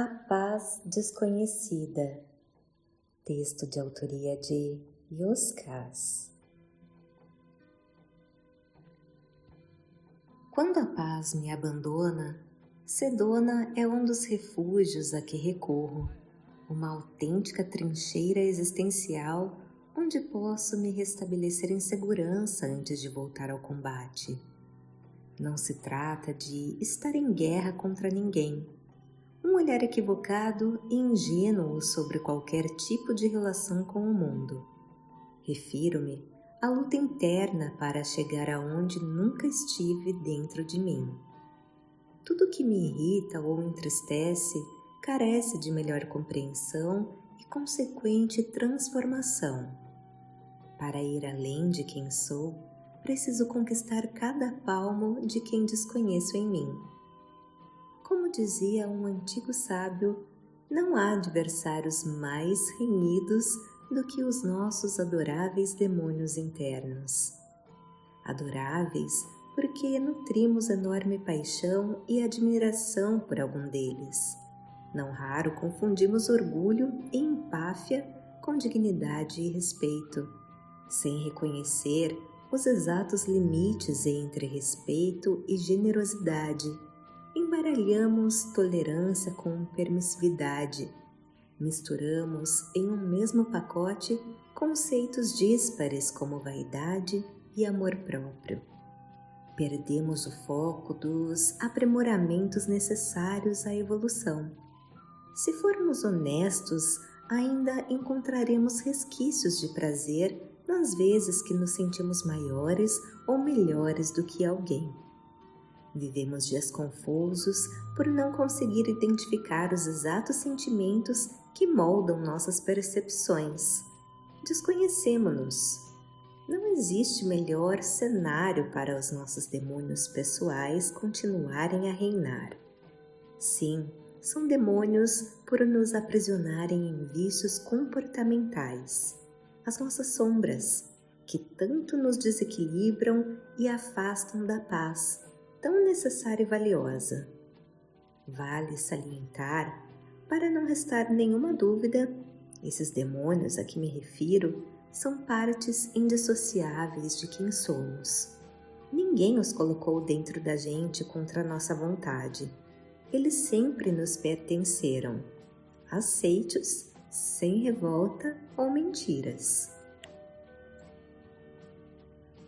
A Paz Desconhecida. Texto de autoria de Yoskás. Quando a paz me abandona, Sedona é um dos refúgios a que recorro, uma autêntica trincheira existencial onde posso me restabelecer em segurança antes de voltar ao combate. Não se trata de estar em guerra contra ninguém, um olhar equivocado e ingênuo sobre qualquer tipo de relação com o mundo. Refiro-me à luta interna para chegar aonde nunca estive dentro de mim. Tudo que me irrita ou entristece carece de melhor compreensão e consequente transformação. Para ir além de quem sou, preciso conquistar cada palmo de quem desconheço em mim. Como dizia um antigo sábio, não há adversários mais renhidos do que os nossos adoráveis demônios internos. Adoráveis porque nutrimos enorme paixão e admiração por algum deles. Não raro confundimos orgulho e empáfia com dignidade e respeito, sem reconhecer os exatos limites entre respeito e generosidade. Embaralhamos tolerância com permissividade. Misturamos em um mesmo pacote conceitos díspares como vaidade e amor próprio. Perdemos o foco dos aprimoramentos necessários à evolução. Se formos honestos, ainda encontraremos resquícios de prazer nas vezes que nos sentimos maiores ou melhores do que alguém. Vivemos dias confusos por não conseguir identificar os exatos sentimentos que moldam nossas percepções. Desconhecemos-nos. Não existe melhor cenário para os nossos demônios pessoais continuarem a reinar. Sim, são demônios por nos aprisionarem em vícios comportamentais, as nossas sombras, que tanto nos desequilibram e afastam da paz, tão necessária e valiosa. Vale salientar, para não restar nenhuma dúvida, esses demônios a que me refiro são partes indissociáveis de quem somos. Ninguém os colocou dentro da gente contra a nossa vontade. Eles sempre nos pertenceram. Aceite-os sem revolta ou mentiras.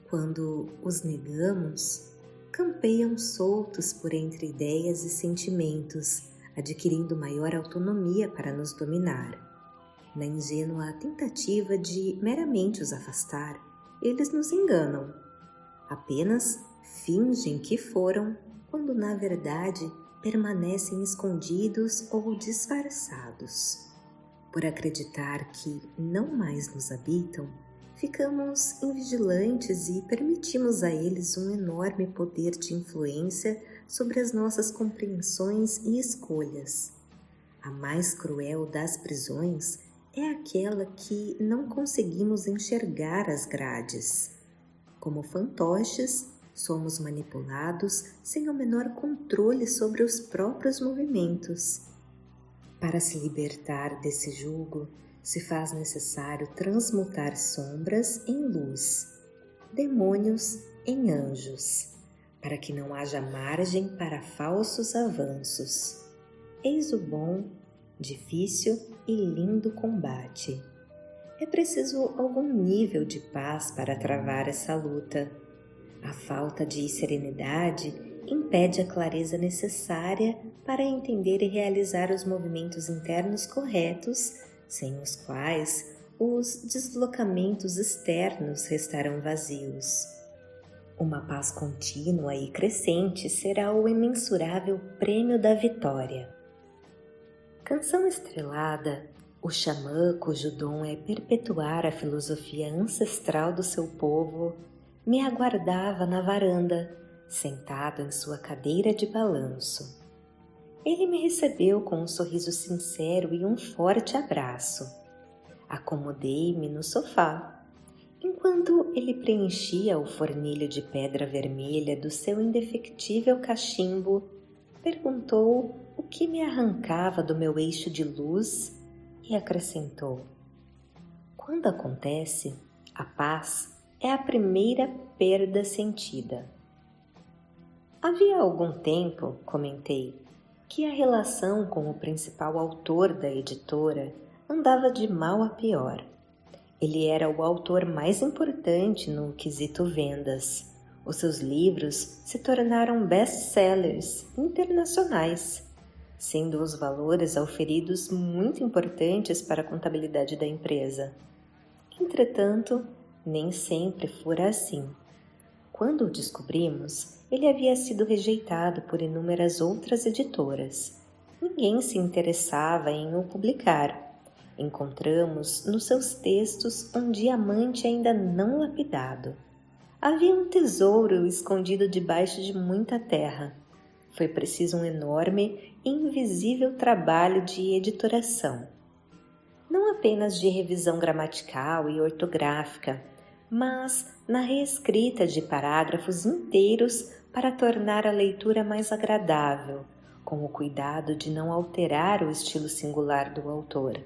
Quando os negamos, campeiam soltos por entre ideias e sentimentos, adquirindo maior autonomia para nos dominar. Na ingênua tentativa de meramente os afastar, eles nos enganam. Apenas fingem que foram, quando na verdade permanecem escondidos ou disfarçados. Por acreditar que não mais nos habitam, ficamos invigilantes e permitimos a eles um enorme poder de influência sobre as nossas compreensões e escolhas. A mais cruel das prisões é aquela que não conseguimos enxergar as grades. Como fantoches, somos manipulados sem o menor controle sobre os próprios movimentos. Para se libertar desse jugo, se faz necessário transmutar sombras em luz, demônios em anjos, para que não haja margem para falsos avanços. Eis o bom, difícil e lindo combate. É preciso algum nível de paz para travar essa luta. A falta de serenidade impede a clareza necessária para entender e realizar os movimentos internos corretos, sem os quais os deslocamentos externos restarão vazios. Uma paz contínua e crescente será o imensurável prêmio da vitória. Canção estrelada, o xamã cujo dom é perpetuar a filosofia ancestral do seu povo, me aguardava na varanda, sentado em sua cadeira de balanço. Ele me recebeu com um sorriso sincero e um forte abraço. Acomodei-me no sofá, enquanto ele preenchia o fornilho de pedra vermelha do seu indefectível cachimbo. perguntou o que me arrancava do meu eixo de luz e acrescentou: quando acontece, a paz é a primeira perda sentida. Havia algum tempo, comentei, que a relação com o principal autor da editora andava de mal a pior. Ele era o autor mais importante no quesito vendas. Os seus livros se tornaram best-sellers internacionais, sendo os valores auferidos muito importantes para a contabilidade da empresa. Entretanto, nem sempre fora assim. Quando o descobrimos, ele havia sido rejeitado por inúmeras outras editoras. Ninguém se interessava em o publicar. Encontramos nos seus textos um diamante ainda não lapidado. Havia um tesouro escondido debaixo de muita terra. Foi preciso um enorme e invisível trabalho de editoração. Não apenas de revisão gramatical e ortográfica, mas na reescrita de parágrafos inteiros para tornar a leitura mais agradável, com o cuidado de não alterar o estilo singular do autor.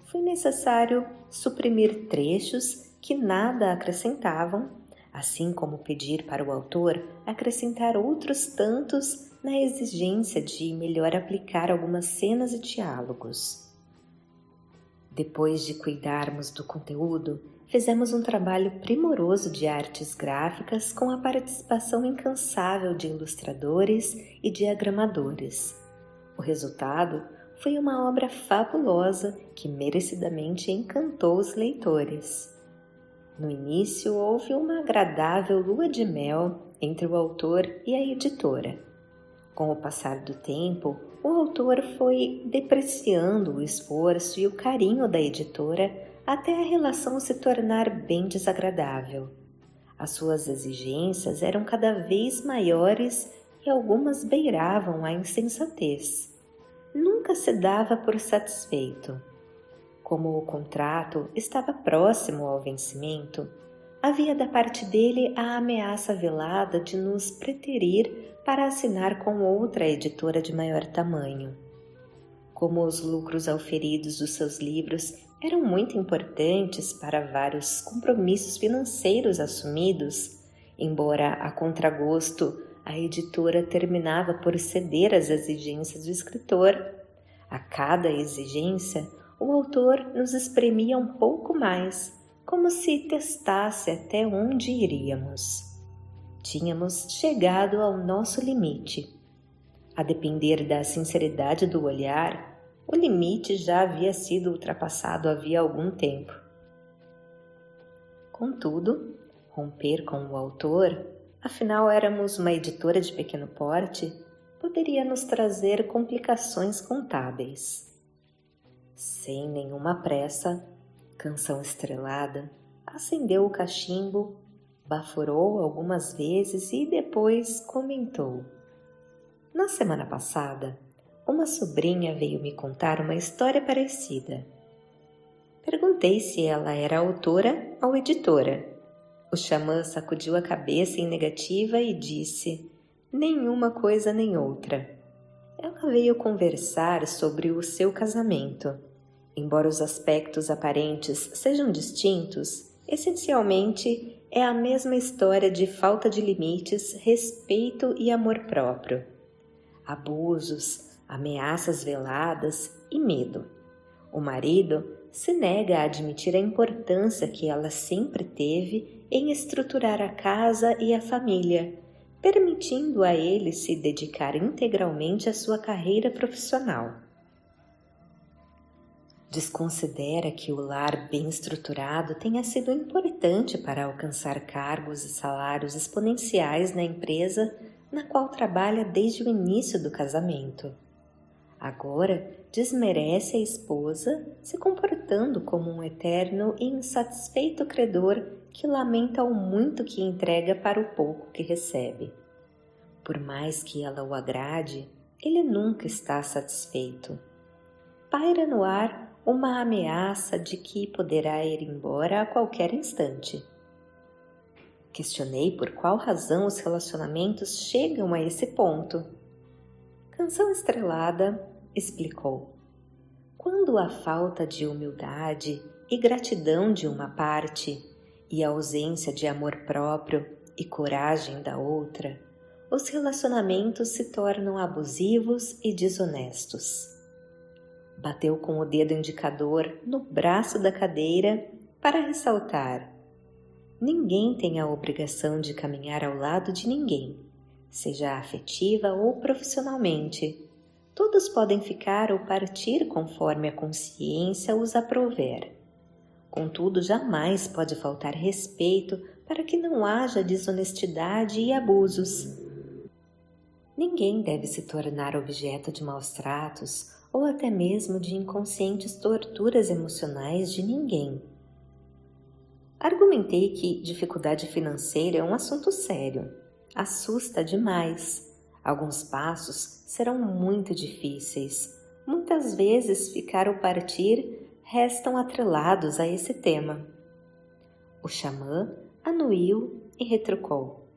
Foi necessário suprimir trechos que nada acrescentavam, assim como pedir para o autor acrescentar outros tantos na exigência de melhor aplicar algumas cenas e diálogos. Depois de cuidarmos do conteúdo, fizemos um trabalho primoroso de artes gráficas com a participação incansável de ilustradores e diagramadores. O resultado foi uma obra fabulosa que merecidamente encantou os leitores. No início, houve uma agradável lua de mel entre o autor e a editora. Com o passar do tempo, o autor foi depreciando o esforço e o carinho da editora até a relação se tornar bem desagradável. As suas exigências eram cada vez maiores e algumas beiravam a insensatez. Nunca se dava por satisfeito. Como o contrato estava próximo ao vencimento, havia da parte dele a ameaça velada de nos preterir para assinar com outra editora de maior tamanho. Como os lucros auferidos dos seus livros eram muito importantes para vários compromissos financeiros assumidos, embora a contragosto a editora terminava por ceder às exigências do escritor. A cada exigência, o autor nos espremia um pouco mais, como se testasse até onde iríamos. Tínhamos chegado ao nosso limite. A depender da sinceridade do olhar, o limite já havia sido ultrapassado havia algum tempo. Contudo, romper com o autor, afinal éramos uma editora de pequeno porte, poderia nos trazer complicações contábeis. Sem nenhuma pressa, Canção Estrelada acendeu o cachimbo, baforou algumas vezes e depois comentou: na semana passada, uma sobrinha veio me contar uma história parecida. Perguntei se ela era autora ou editora. O xamã sacudiu a cabeça em negativa e disse: nenhuma coisa nem outra. Ela veio conversar sobre o seu casamento. Embora os aspectos aparentes sejam distintos, essencialmente é a mesma história de falta de limites, respeito e amor próprio. Abusos, ameaças veladas e medo. O marido se nega a admitir a importância que ela sempre teve em estruturar a casa e a família, permitindo a ele se dedicar integralmente à sua carreira profissional. Desconsidera que o lar bem estruturado tenha sido importante para alcançar cargos e salários exponenciais na empresa na qual trabalha desde o início do casamento. Agora desmerece a esposa, se comportando como um eterno e insatisfeito credor que lamenta o muito que entrega para o pouco que recebe. Por mais que ela o agrade, ele nunca está satisfeito. Paira no ar uma ameaça de que poderá ir embora a qualquer instante. Questionei por qual razão os relacionamentos chegam a esse ponto. Canção Estrelada explicou: quando a falta de humildade e gratidão de uma parte e a ausência de amor próprio e coragem da outra, os relacionamentos se tornam abusivos e desonestos. Bateu com o dedo indicador no braço da cadeira para ressaltar: ninguém tem a obrigação de caminhar ao lado de ninguém, seja afetiva ou profissionalmente. Todos podem ficar ou partir conforme a consciência os aprouver. Contudo, jamais pode faltar respeito para que não haja desonestidade e abusos. Ninguém deve se tornar objeto de maus tratos ou até mesmo de inconscientes torturas emocionais de ninguém. Argumentei que dificuldade financeira é um assunto sério. Assusta demais. Alguns passos serão muito difíceis. Muitas vezes ficar ou partir restam atrelados a esse tema. O xamã anuiu e retrucou: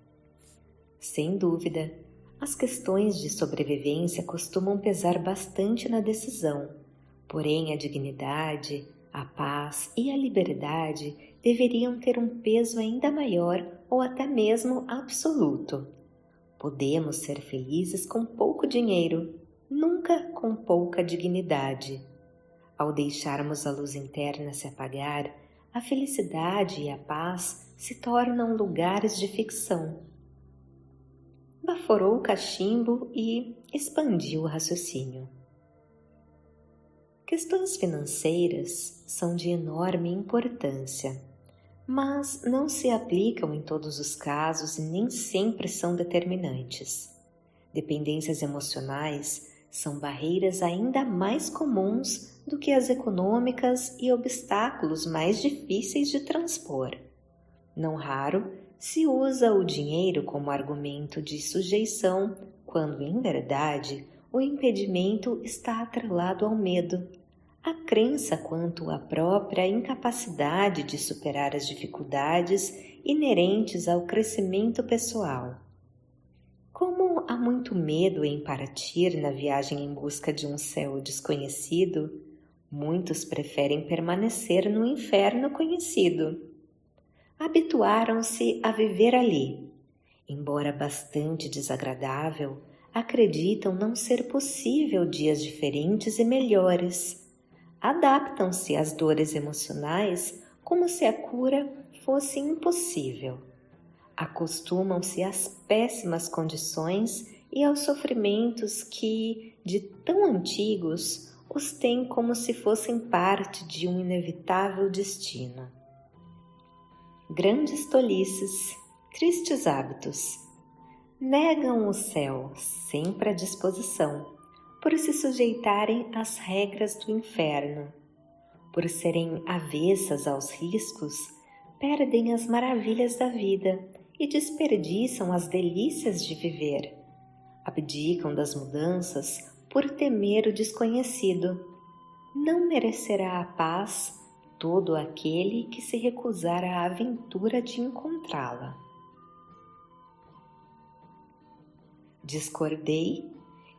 sem dúvida, as questões de sobrevivência costumam pesar bastante na decisão, porém a dignidade, a paz e a liberdade deveriam ter um peso ainda maior ou até mesmo absoluto. Podemos ser felizes com pouco dinheiro, nunca com pouca dignidade. Ao deixarmos a luz interna se apagar, a felicidade e a paz se tornam lugares de ficção. Baforou o cachimbo e expandiu o raciocínio. Questões financeiras são de enorme importância, mas não se aplicam em todos os casos e nem sempre são determinantes. Dependências emocionais são barreiras ainda mais comuns do que as econômicas e obstáculos mais difíceis de transpor. Não raro, se usa o dinheiro como argumento de sujeição, quando, em verdade, o impedimento está atrelado ao medo, à crença quanto à própria incapacidade de superar as dificuldades inerentes ao crescimento pessoal. Como há muito medo em partir na viagem em busca de um céu desconhecido, muitos preferem permanecer no inferno conhecido. Habituaram-se a viver ali. Embora bastante desagradável, acreditam não ser possível dias diferentes e melhores. Adaptam-se às dores emocionais como se a cura fosse impossível. Acostumam-se às péssimas condições e aos sofrimentos que, de tão antigos, os têm como se fossem parte de um inevitável destino. Grandes tolices, tristes hábitos. Negam o céu, sempre à disposição, por se sujeitarem às regras do inferno. Por serem avessas aos riscos, perdem as maravilhas da vida e desperdiçam as delícias de viver. Abdicam das mudanças por temer o desconhecido. Não merecerá a paz todo aquele que se recusar à aventura de encontrá-la. Discordei.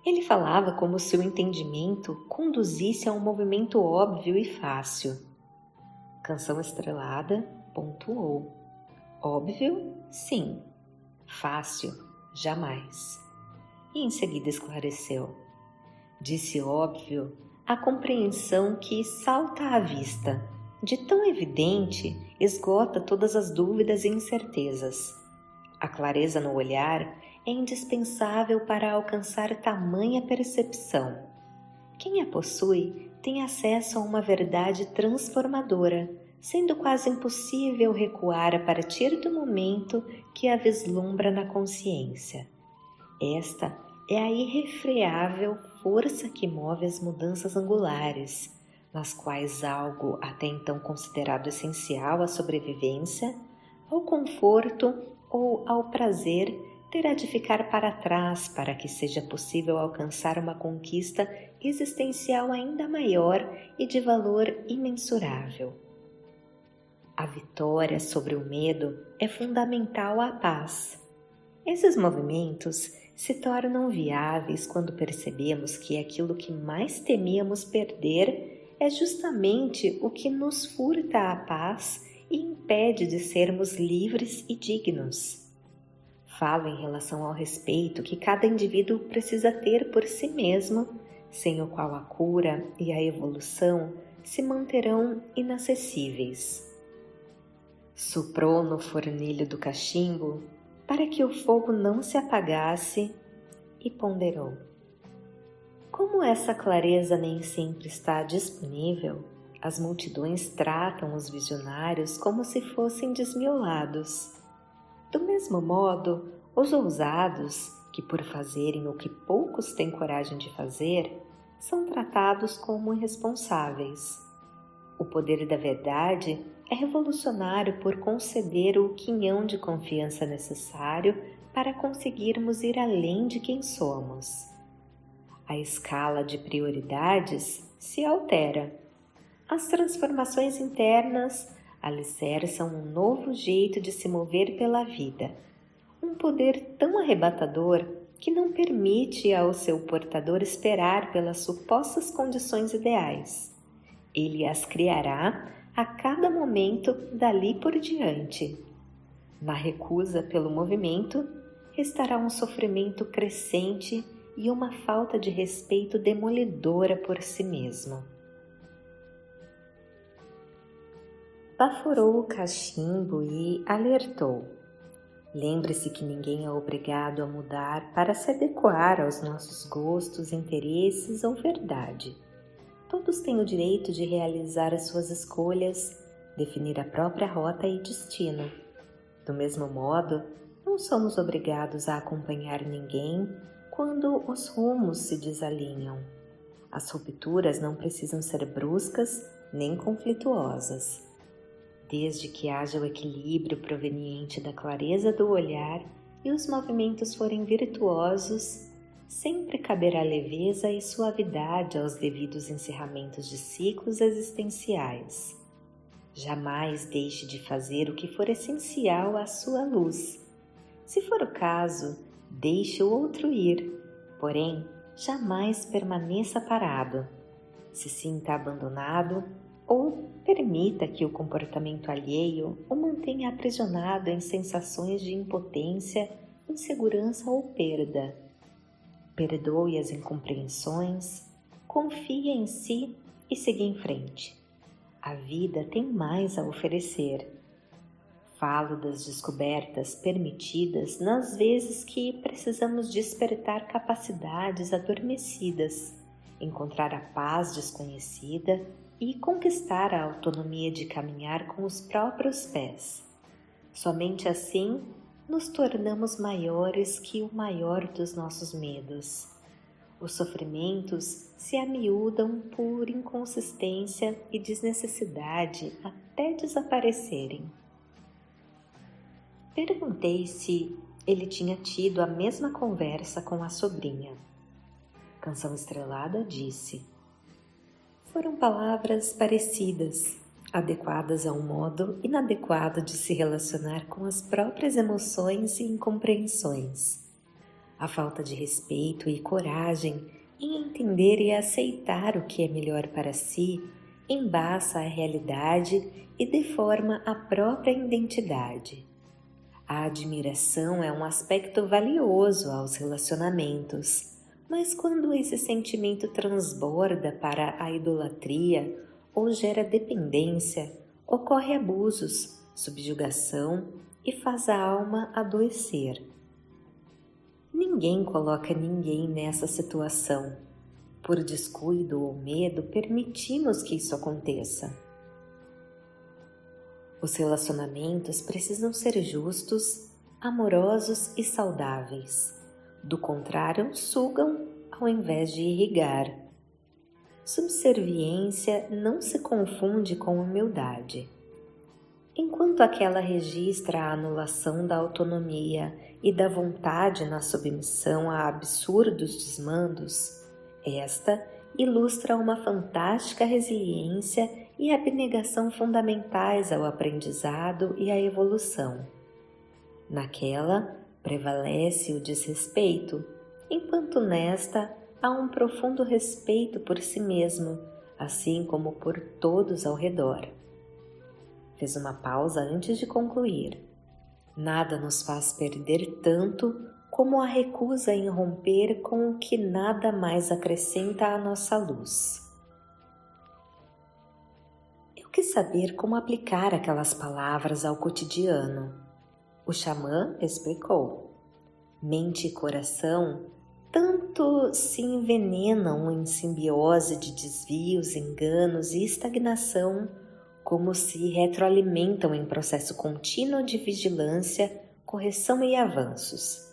Ele falava como se o entendimento conduzisse a um movimento óbvio e fácil. Canção Estrelada pontuou: óbvio, sim. Fácil, jamais. E em seguida esclareceu: disse óbvio a compreensão que salta à vista, de tão evidente, esgota todas as dúvidas e incertezas. A clareza no olhar é indispensável para alcançar tamanha percepção. Quem a possui tem acesso a uma verdade transformadora, sendo quase impossível recuar a partir do momento que a vislumbra na consciência. Esta é a irrefreável força que move as mudanças angulares, nas quais algo até então considerado essencial à sobrevivência, ao conforto ou ao prazer terá de ficar para trás para que seja possível alcançar uma conquista existencial ainda maior e de valor imensurável. A vitória sobre o medo é fundamental à paz. Esses movimentos se tornam viáveis quando percebemos que aquilo que mais temíamos perder é justamente o que nos furta a paz e impede de sermos livres e dignos. Falo em relação ao respeito que cada indivíduo precisa ter por si mesmo, sem o qual a cura e a evolução se manterão inacessíveis. Soprou no fornilho do cachimbo para que o fogo não se apagasse e ponderou: como essa clareza nem sempre está disponível, as multidões tratam os visionários como se fossem desmiolados. Do mesmo modo, os ousados, que por fazerem o que poucos têm coragem de fazer, são tratados como irresponsáveis. O poder da verdade é revolucionário por conceder o quinhão de confiança necessário para conseguirmos ir além de quem somos. A escala de prioridades se altera. As transformações internas alicerçam um novo jeito de se mover pela vida, um poder tão arrebatador que não permite ao seu portador esperar pelas supostas condições ideais. Ele as criará a cada momento dali por diante. Na recusa pelo movimento, restará um sofrimento crescente e uma falta de respeito demolidora por si mesmo. Baforou o cachimbo e alertou: lembre-se que ninguém é obrigado a mudar para se adequar aos nossos gostos, interesses ou verdade. Todos têm o direito de realizar as suas escolhas, definir a própria rota e destino. Do mesmo modo, não somos obrigados a acompanhar ninguém quando os rumos se desalinham. As rupturas não precisam ser bruscas nem conflituosas. Desde que haja o equilíbrio proveniente da clareza do olhar e os movimentos forem virtuosos, sempre caberá leveza e suavidade aos devidos encerramentos de ciclos existenciais. Jamais deixe de fazer o que for essencial à sua luz. Se for o caso, deixe o outro ir, porém, jamais permaneça parado. Se sinta abandonado ou permita que o comportamento alheio o mantenha aprisionado em sensações de impotência, insegurança ou perda. Perdoe as incompreensões, confie em si e siga em frente. A vida tem mais a oferecer. Falo das descobertas permitidas nas vezes que precisamos despertar capacidades adormecidas, encontrar a paz desconhecida e conquistar a autonomia de caminhar com os próprios pés. Somente assim nos tornamos maiores que o maior dos nossos medos. Os sofrimentos se amiúdam por inconsistência e desnecessidade até desaparecerem. Perguntei se ele tinha tido a mesma conversa com a sobrinha. Canção Estrelada disse: foram palavras parecidas, adequadas a um modo inadequado de se relacionar com as próprias emoções e incompreensões. A falta de respeito e coragem em entender e aceitar o que é melhor para si embaça a realidade e deforma a própria identidade. A admiração é um aspecto valioso aos relacionamentos, mas quando esse sentimento transborda para a idolatria ou gera dependência, ocorre abusos, subjugação e faz a alma adoecer. Ninguém coloca ninguém nessa situação. Por descuido ou medo, permitimos que isso aconteça. Os relacionamentos precisam ser justos, amorosos e saudáveis. Do contrário, sugam ao invés de irrigar. Subserviência não se confunde com humildade. Enquanto aquela registra a anulação da autonomia e da vontade na submissão a absurdos desmandos, esta ilustra uma fantástica resiliência e abnegação fundamentais ao aprendizado e à evolução. Naquela, prevalece o desrespeito, enquanto nesta há um profundo respeito por si mesmo, assim como por todos ao redor. Fez uma pausa antes de concluir. Nada nos faz perder tanto como a recusa em romper com o que nada mais acrescenta à nossa luz. Eu quis saber como aplicar aquelas palavras ao cotidiano. O xamã explicou. Mente e coração tanto se envenenam em simbiose de desvios, enganos e estagnação, como se retroalimentam em processo contínuo de vigilância, correção e avanços.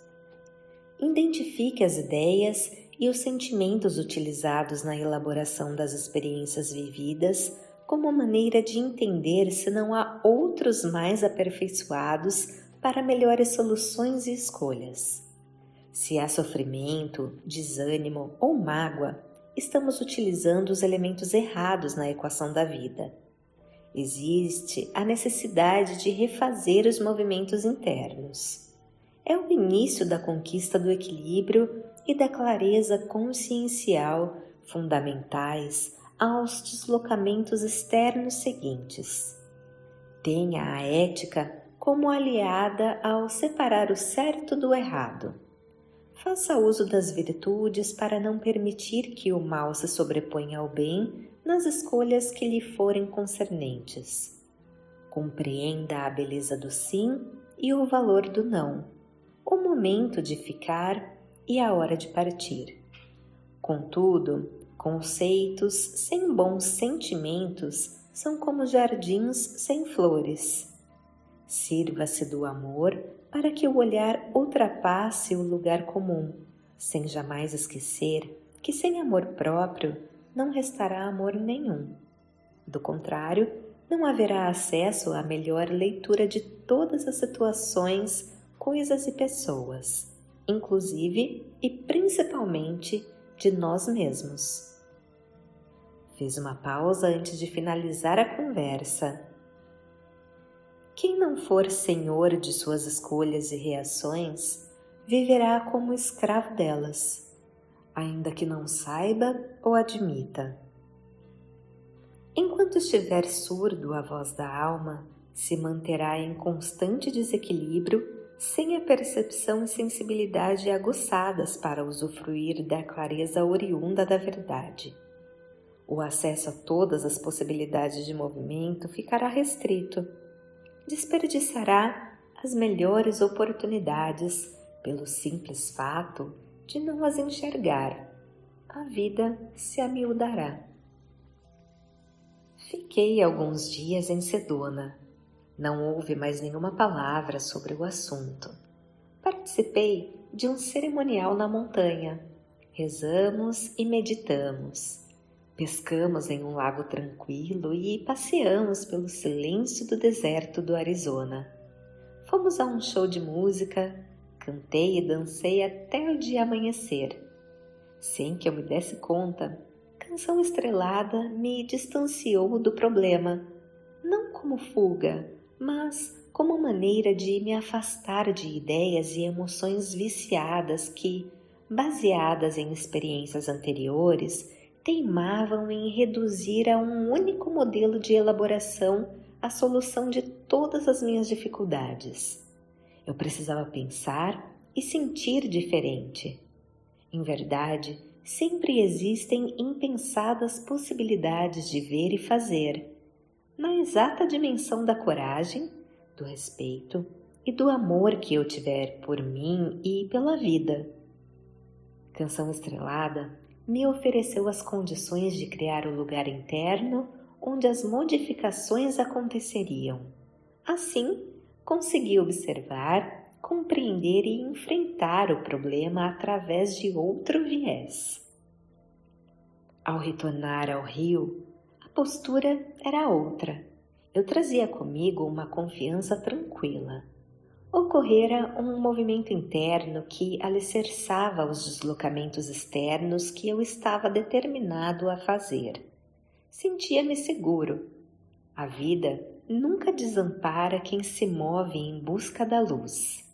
Identifique as ideias e os sentimentos utilizados na elaboração das experiências vividas como maneira de entender se não há outros mais aperfeiçoados para melhores soluções e escolhas. Se há sofrimento, desânimo ou mágoa, estamos utilizando os elementos errados na equação da vida. Existe a necessidade de refazer os movimentos internos. É o início da conquista do equilíbrio e da clareza consciencial fundamentais aos deslocamentos externos seguintes. Tenha a ética como aliada ao separar o certo do errado. Faça uso das virtudes para não permitir que o mal se sobreponha ao bem nas escolhas que lhe forem concernentes. Compreenda a beleza do sim e o valor do não, o momento de ficar e a hora de partir. Contudo, conceitos sem bons sentimentos são como jardins sem flores. Sirva-se do amor para que o olhar ultrapasse o lugar comum, sem jamais esquecer que sem amor próprio não restará amor nenhum. Do contrário, não haverá acesso à melhor leitura de todas as situações, coisas e pessoas, inclusive e principalmente de nós mesmos. Fiz uma pausa antes de finalizar a conversa. Quem não for senhor de suas escolhas e reações, viverá como escravo delas, ainda que não saiba ou admita. Enquanto estiver surdo à voz da alma, se manterá em constante desequilíbrio, sem a percepção e sensibilidade aguçadas para usufruir da clareza oriunda da verdade. O acesso a todas as possibilidades de movimento ficará restrito. Desperdiçará as melhores oportunidades pelo simples fato de não as enxergar. A vida se amiudará. Fiquei alguns dias em Sedona. Não houve mais nenhuma palavra sobre o assunto. Participei de um cerimonial na montanha. Rezamos e meditamos. Pescamos em um lago tranquilo e passeamos pelo silêncio do deserto do Arizona. Fomos a um show de música, cantei e dancei até o dia amanhecer. Sem que eu me desse conta, Canção Estrelada me distanciou do problema, não como fuga, mas como maneira de me afastar de ideias e emoções viciadas que, baseadas em experiências anteriores, teimavam em reduzir a um único modelo de elaboração a solução de todas as minhas dificuldades. Eu precisava pensar e sentir diferente. Em verdade, sempre existem impensadas possibilidades de ver e fazer, na exata dimensão da coragem, do respeito e do amor que eu tiver por mim e pela vida. Canção Estrelada me ofereceu as condições de criar o lugar interno onde as modificações aconteceriam. Assim, consegui observar, compreender e enfrentar o problema através de outro viés. Ao retornar ao rio, a postura era outra. Eu trazia comigo uma confiança tranquila. Ocorrera um movimento interno que alicerçava os deslocamentos externos que eu estava determinado a fazer. Sentia-me seguro. A vida nunca desampara quem se move em busca da luz.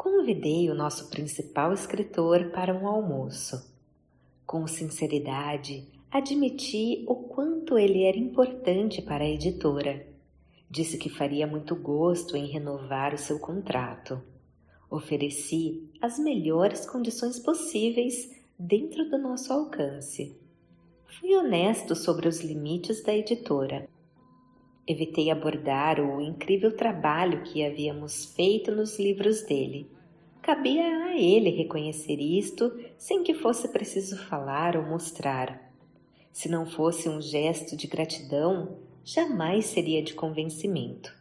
Convidei o nosso principal escritor para um almoço. Com sinceridade, admiti o quanto ele era importante para a editora. Disse que faria muito gosto em renovar o seu contrato. Ofereci as melhores condições possíveis dentro do nosso alcance. Fui honesto sobre os limites da editora. Evitei abordar o incrível trabalho que havíamos feito nos livros dele. Cabia a ele reconhecer isto sem que fosse preciso falar ou mostrar. Se não fosse um gesto de gratidão, jamais seria de convencimento.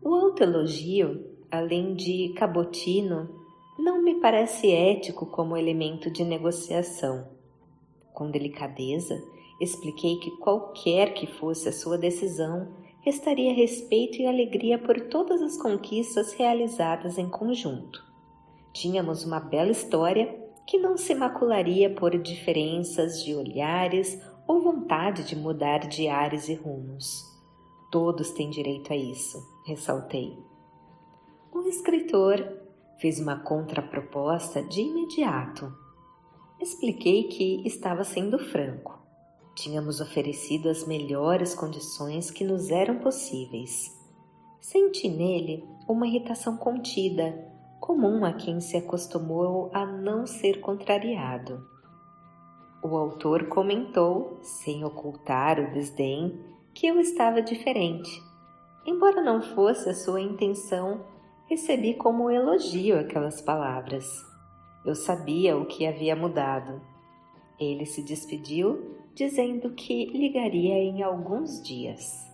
O autoelogio, além de cabotino, não me parece ético como elemento de negociação. Com delicadeza, expliquei que qualquer que fosse a sua decisão, restaria respeito e alegria por todas as conquistas realizadas em conjunto. Tínhamos uma bela história que não se macularia por diferenças de olhares ou vontade de mudar de ares e rumos. Todos têm direito a isso, ressaltei. O escritor fez uma contraproposta de imediato. Expliquei que estava sendo franco. Tínhamos oferecido as melhores condições que nos eram possíveis. Senti nele uma irritação contida, comum a quem se acostumou a não ser contrariado. O autor comentou, sem ocultar o desdém, que eu estava diferente. Embora não fosse a sua intenção, recebi como elogio aquelas palavras. Eu sabia o que havia mudado. Ele se despediu, dizendo que ligaria em alguns dias.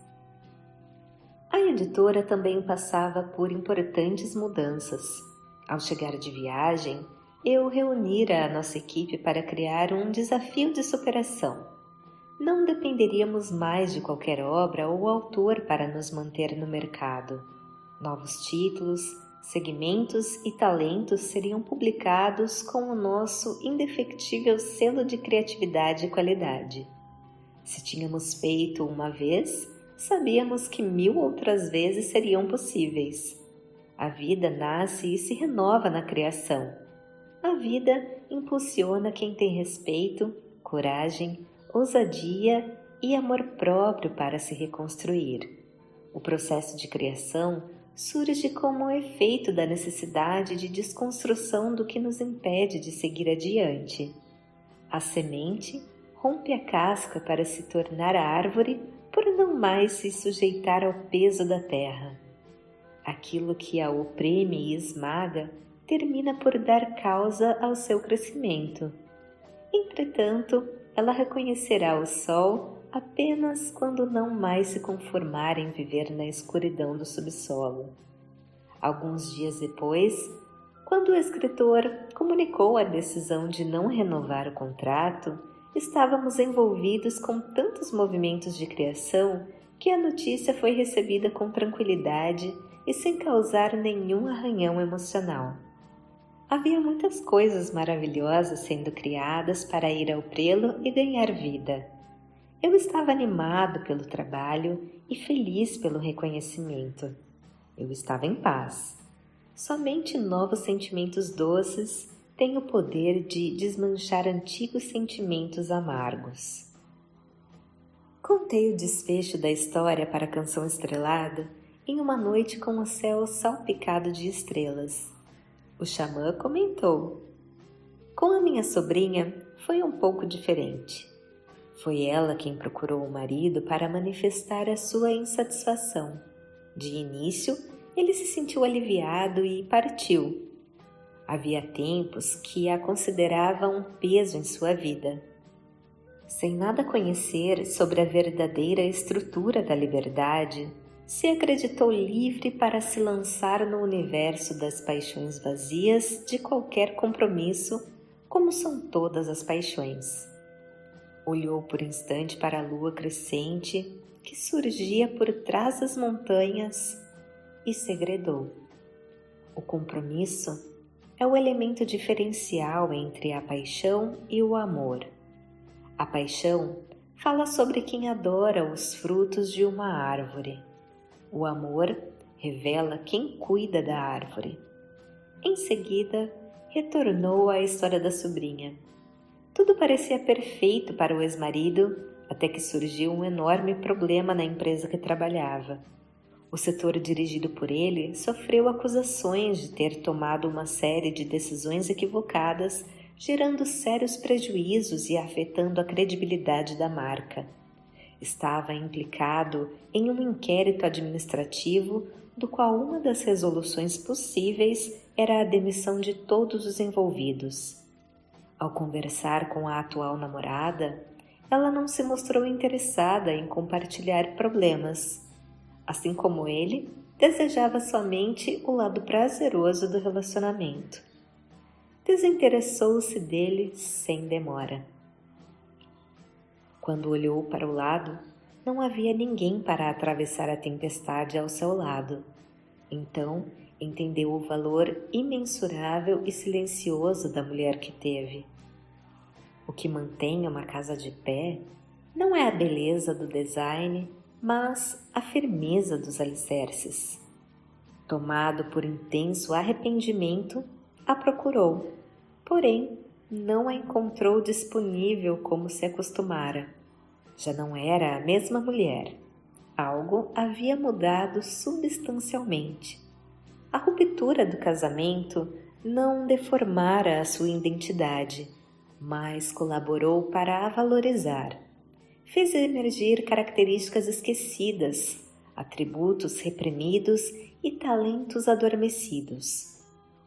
A editora também passava por importantes mudanças. Ao chegar de viagem, eu reunira a nossa equipe para criar um desafio de superação. Não dependeríamos mais de qualquer obra ou autor para nos manter no mercado. Novos títulos, segmentos e talentos seriam publicados com o nosso indefectível selo de criatividade e qualidade. Se tínhamos feito uma vez, sabíamos que 1000 outras vezes seriam possíveis. A vida nasce e se renova na criação. A vida impulsiona quem tem respeito, coragem, ousadia e amor próprio para se reconstruir. O processo de criação surge como efeito da necessidade de desconstrução do que nos impede de seguir adiante. A semente rompe a casca para se tornar árvore por não mais se sujeitar ao peso da terra. Aquilo que a oprime e esmaga termina por dar causa ao seu crescimento. Entretanto, ela reconhecerá o sol apenas quando não mais se conformar em viver na escuridão do subsolo. Alguns dias depois, quando o escritor comunicou a decisão de não renovar o contrato, estávamos envolvidos com tantos movimentos de criação que a notícia foi recebida com tranquilidade e sem causar nenhum arranhão emocional. Havia muitas coisas maravilhosas sendo criadas para ir ao prelo e ganhar vida. Eu estava animado pelo trabalho e feliz pelo reconhecimento. Eu estava em paz. Somente novos sentimentos doces têm o poder de desmanchar antigos sentimentos amargos. Contei o desfecho da história para a Canção Estrelada em uma noite com o céu salpicado de estrelas. O xamã comentou: com a minha sobrinha foi um pouco diferente. Foi ela quem procurou o marido para manifestar a sua insatisfação. De início, ele se sentiu aliviado e partiu. Havia tempos que a considerava um peso em sua vida. Sem nada conhecer sobre a verdadeira estrutura da liberdade, se acreditou livre para se lançar no universo das paixões vazias de qualquer compromisso, como são todas as paixões. Olhou por instante para a lua crescente que surgia por trás das montanhas e segredou. O compromisso é o elemento diferencial entre a paixão e o amor. A paixão fala sobre quem adora os frutos de uma árvore. O amor revela quem cuida da árvore. Em seguida, retornou à história da sobrinha. Tudo parecia perfeito para o ex-marido, até que surgiu um enorme problema na empresa que trabalhava. O setor dirigido por ele sofreu acusações de ter tomado uma série de decisões equivocadas, gerando sérios prejuízos e afetando a credibilidade da marca. Estava implicado em um inquérito administrativo, do qual uma das resoluções possíveis era a demissão de todos os envolvidos. Ao conversar com a atual namorada, ela não se mostrou interessada em compartilhar problemas. Assim como ele, desejava somente o lado prazeroso do relacionamento. Desinteressou-se dele sem demora. Quando olhou para o lado, não havia ninguém para atravessar a tempestade ao seu lado. Então, entendeu o valor imensurável e silencioso da mulher que teve. O que mantém uma casa de pé não é a beleza do design, mas a firmeza dos alicerces. Tomado por intenso arrependimento, a procurou, porém não a encontrou disponível como se acostumara. Já não era a mesma mulher. Algo havia mudado substancialmente. A ruptura do casamento não deformara a sua identidade, mas colaborou para a valorizar. Fez emergir características esquecidas, atributos reprimidos e talentos adormecidos.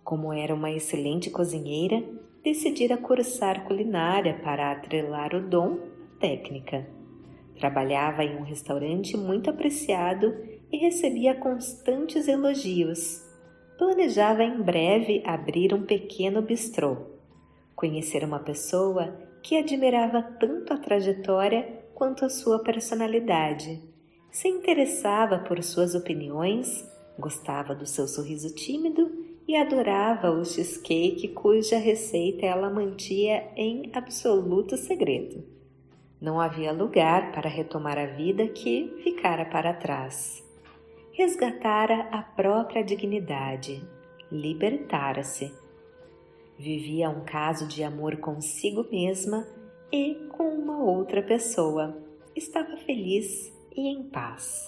Como era uma excelente cozinheira, decidira cursar culinária para atrelar o dom à técnica. Trabalhava em um restaurante muito apreciado e recebia constantes elogios. Planejava em breve abrir um pequeno bistrô. Conhecer uma pessoa que admirava tanto a trajetória quanto a sua personalidade. Se interessava por suas opiniões, gostava do seu sorriso tímido e adorava o cheesecake cuja receita ela mantinha em absoluto segredo. Não havia lugar para retomar a vida que ficara para trás. Resgatara a própria dignidade, libertara-se. Vivia um caso de amor consigo mesma e com uma outra pessoa. Estava feliz e em paz.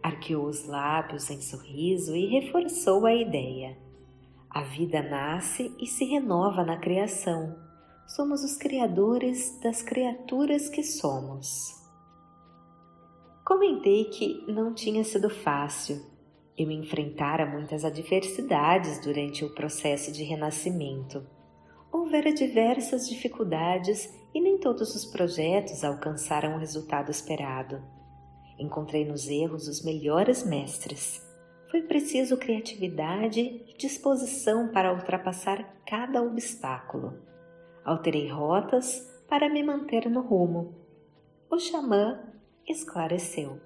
Arqueou os lábios em sorriso e reforçou a ideia. A vida nasce e se renova na criação. Somos os criadores das criaturas que somos. Comentei que não tinha sido fácil. Eu enfrentara muitas adversidades durante o processo de renascimento. Houvera diversas dificuldades e nem todos os projetos alcançaram o resultado esperado. Encontrei nos erros os melhores mestres. Foi preciso criatividade e disposição para ultrapassar cada obstáculo. Alterei rotas para me manter no rumo. O xamã esclareceu.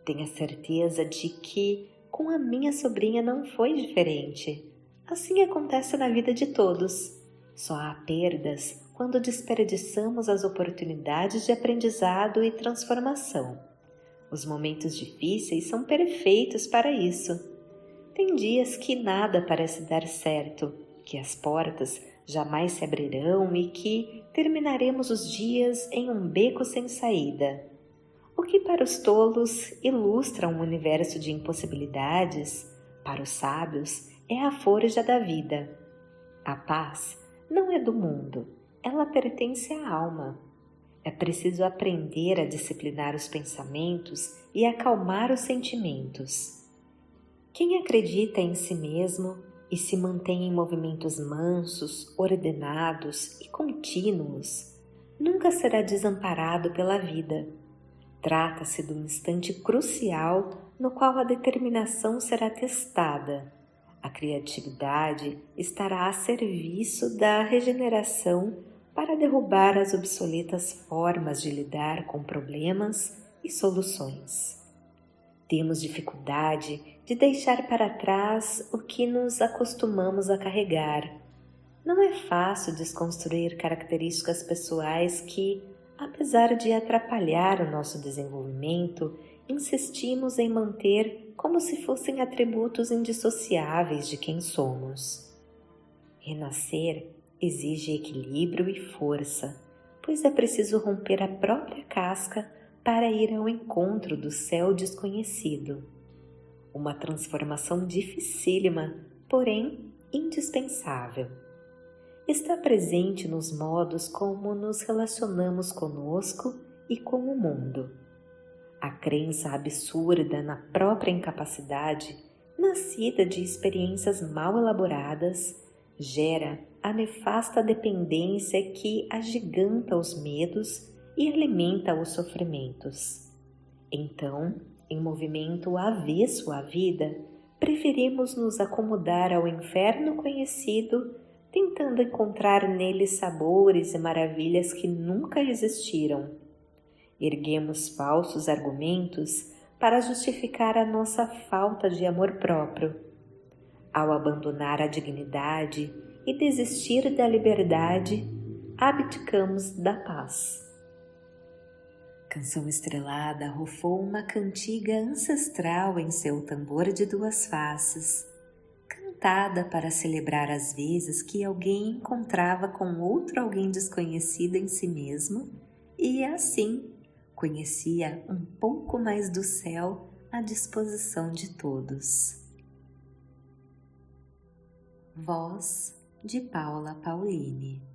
Tenha certeza de que com a minha sobrinha não foi diferente. Assim acontece na vida de todos. Só há perdas quando desperdiçamos as oportunidades de aprendizado e transformação. Os momentos difíceis são perfeitos para isso. Tem dias que nada parece dar certo, que as portas jamais se abrirão e que terminaremos os dias em um beco sem saída. O que para os tolos ilustra um universo de impossibilidades, para os sábios é a forja da vida. A paz não é do mundo, ela pertence à alma. É preciso aprender a disciplinar os pensamentos e acalmar os sentimentos. Quem acredita em si mesmo e se mantém em movimentos mansos, ordenados e contínuos, nunca será desamparado pela vida. Trata-se de um instante crucial no qual a determinação será testada. A criatividade estará a serviço da regeneração para derrubar as obsoletas formas de lidar com problemas e soluções. Temos dificuldade de deixar para trás o que nos acostumamos a carregar. Não é fácil desconstruir características pessoais que, apesar de atrapalhar o nosso desenvolvimento, insistimos em manter como se fossem atributos indissociáveis de quem somos. Renascer exige equilíbrio e força, pois é preciso romper a própria casca para ir ao encontro do céu desconhecido. Uma transformação dificílima, porém indispensável. Está presente nos modos como nos relacionamos conosco e com o mundo. A crença absurda na própria incapacidade, nascida de experiências mal elaboradas, gera a nefasta dependência que agiganta os medos e alimenta os sofrimentos. Então, em movimento avesso à vida, preferimos nos acomodar ao inferno conhecido, tentando encontrar nele sabores e maravilhas que nunca existiram. Erguemos falsos argumentos para justificar a nossa falta de amor próprio. Ao abandonar a dignidade e desistir da liberdade, abdicamos da paz. Canção Estrelada rufou uma cantiga ancestral em seu tambor de duas faces, cantada para celebrar as vezes que alguém encontrava com outro alguém desconhecido em si mesmo e, assim, conhecia um pouco mais do céu à disposição de todos. Voz de Paula Paulini.